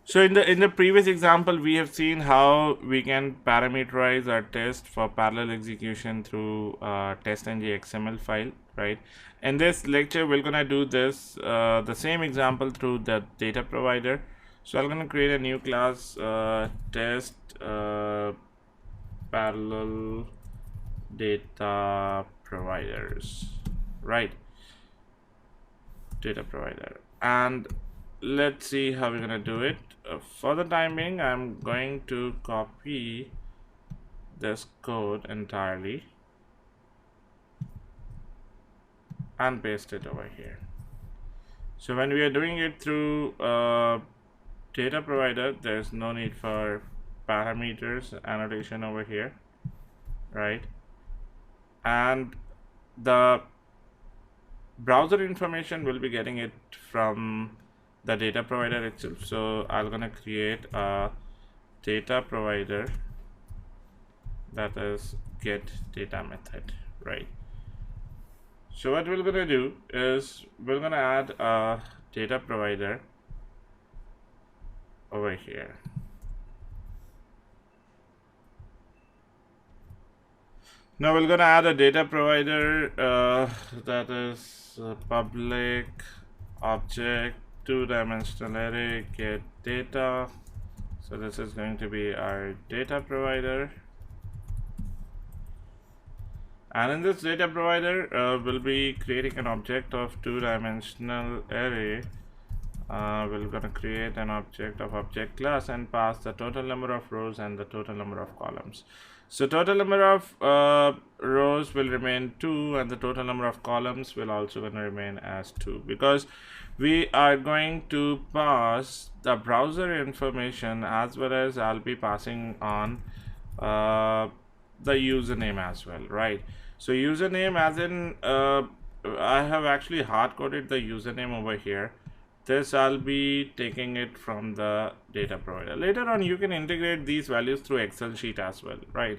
So in the previous example, we have seen how we can parameterize our test for parallel execution through test.ng XML file, right? In this lecture, we're gonna do this the same example through the data provider. So I'm gonna create a new class, test parallel data providers, right? Data provider, and let's see how we're gonna do it. For the time being, I'm going to copy this code entirely and paste it over here. So when we are doing it through data provider, there's no need for parameters annotation over here, right? And the browser information will be getting it from the data provider itself. So I'm gonna create a data provider that is get data method, right? So what we're gonna do is we're gonna add a data provider over here. Now we're gonna add a data provider that is public object two-dimensional array get data. So this is going to be our data provider, and in this data provider we'll be creating an object of two-dimensional array. We're gonna create an object of object class and pass the total number of rows and the total number of columns. So total number of rows will remain 2 and the total number of columns will also going to remain as 2, because we are going to pass the browser information as well as I'll be passing on the username as well, right? So username as in I have actually hard coded the username over here. This I'll be taking it from the data provider. Later on you can integrate these values through Excel sheet as well, right?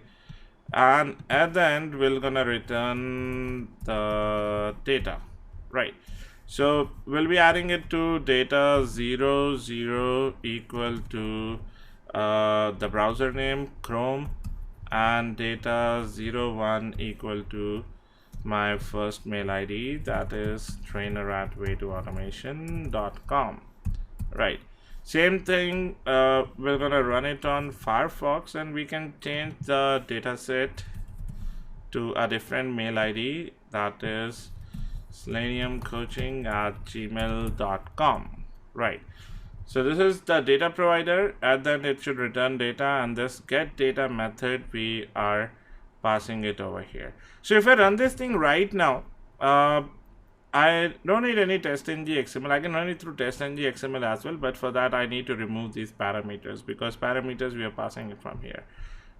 And at the end we're gonna return the data, right? So we'll be adding it to data 0 0 equal to the browser name Chrome, and data 0 1 equal to my first mail ID, that is trainer@way2automation.com, right? Same thing, we're gonna run it on Firefox and we can change the dataset to a different mail ID, that is seleniumcoaching@gmail.com, right? So this is the data provider, and then it should return data, and this get data method we are passing it over here. So if I run this thing right now, I don't need any test.ng XML. I can run it through test.ng XML as well, but for that I need to remove these parameters, because parameters we are passing it from here.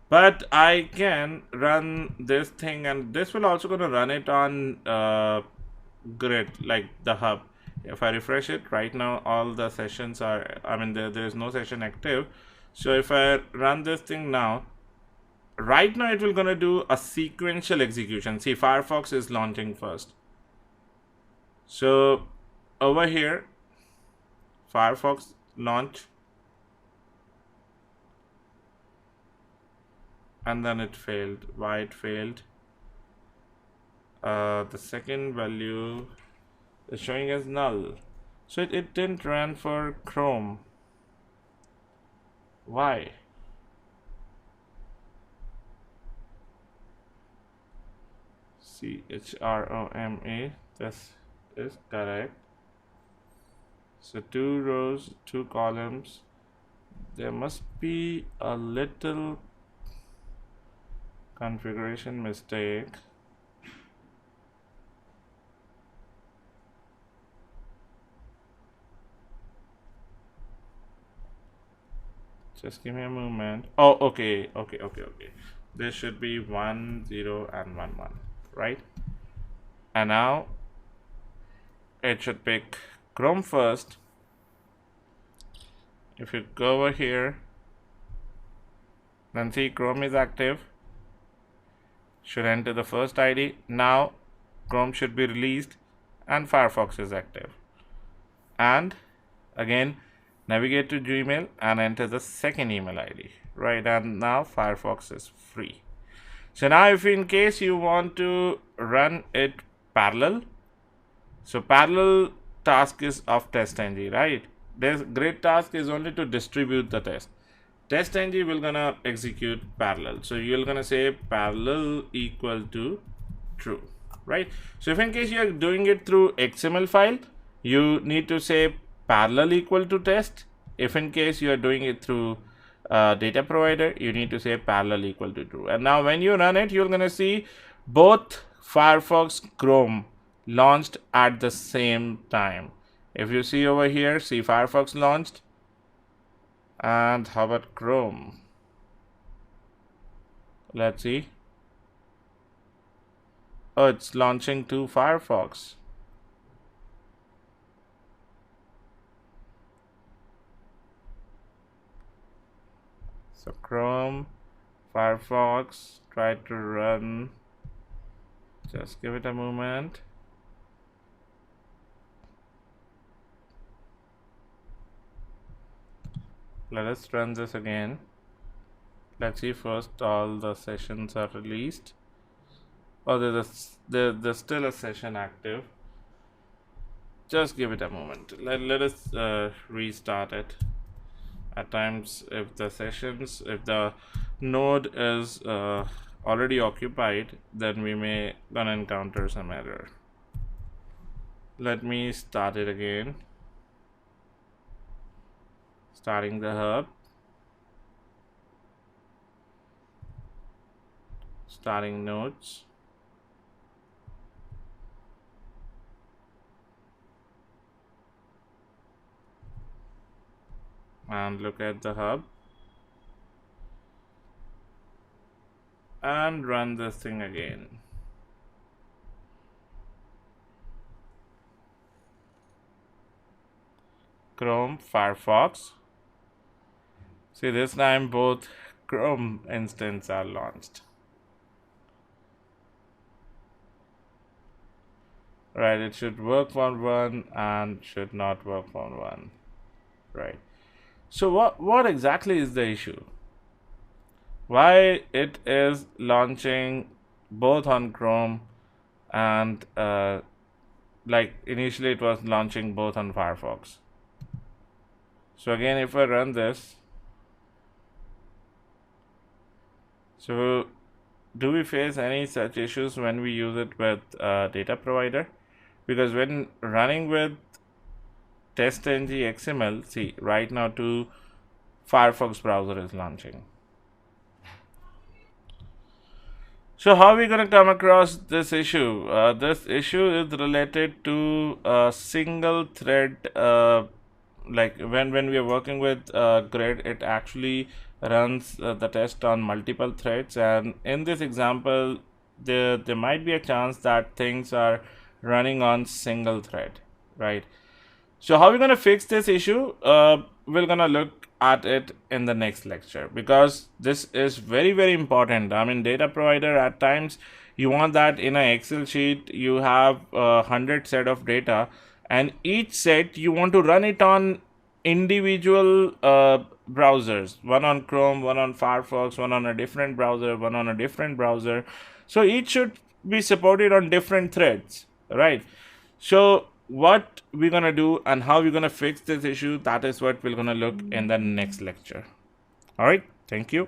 But I can run this thing, and this will also going to run it on grid, like the hub. If I refresh it right now, all the sessions are, I mean there is no session active. So if I run this thing now, right now it will gonna do a sequential execution. See, Firefox is launching first. So over here, Firefox launch, and then it failed. Why it failed? The second value is showing as null, so it didn't run for Chrome. Why? CHROMA, this is correct. So 2 rows, 2 columns. There must be a little configuration mistake. Just give me a moment. Oh, okay. This should be 1 0 and 1 1, right? And now it should pick Chrome first. If you go over here, then see Chrome is active, should enter the first ID. Now Chrome should be released and Firefox is active. And again, Navigate to Gmail and enter the second email ID, right? And now Firefox is free. So now if in case you want to run it parallel, so parallel task is of testng, right? This grid task is only to distribute the test. Testng will gonna execute parallel. So you're gonna say parallel equal to true, right? So if in case you are doing it through XML file, you need to say parallel equal to test. If in case you are doing it through data provider, you need to say parallel equal to true. And now when you run it, you're gonna see both Firefox, Chrome launched at the same time. If you see over here, see Firefox launched, and how about Chrome? Let's see. Oh, it's launching to Firefox. So Chrome, Firefox, try to run. Just give it a moment. Let us run this again. Let's see first all the sessions are released. Oh, there's still a session active. Just give it a moment. Let us restart it. At times, if the node is already occupied, then we may gonna encounter some error. Let me start it again. Starting the hub. Starting nodes. And look at the hub. And run this thing again. Chrome, Firefox. See, this time both Chrome instances are launched. Right, it should work on one and should not work on one. Right. So what exactly is the issue? Why it is launching both on Chrome and like initially it was launching both on Firefox. So again, if I run this, so do we face any such issues when we use it with data provider? Because when running with testng XML, see right now to Firefox browser is launching. So how are we going to come across this issue? This issue is related to a single thread. Like when we are working with grid, it actually runs the test on multiple threads, and in this example there might be a chance that things are running on single thread, right? So how are we going to fix this issue? We're going to look at it in the next lecture, because this is very important. I mean, data provider, at times you want that in an Excel sheet you have 100 set of data, and each set you want to run it on individual browsers, one on Chrome, one on Firefox, one on a different browser, one on a different browser. So each should be supported on different threads, right? So what we're gonna do and how we're gonna fix this issue, that is what we're gonna look in the next lecture. All right, thank you.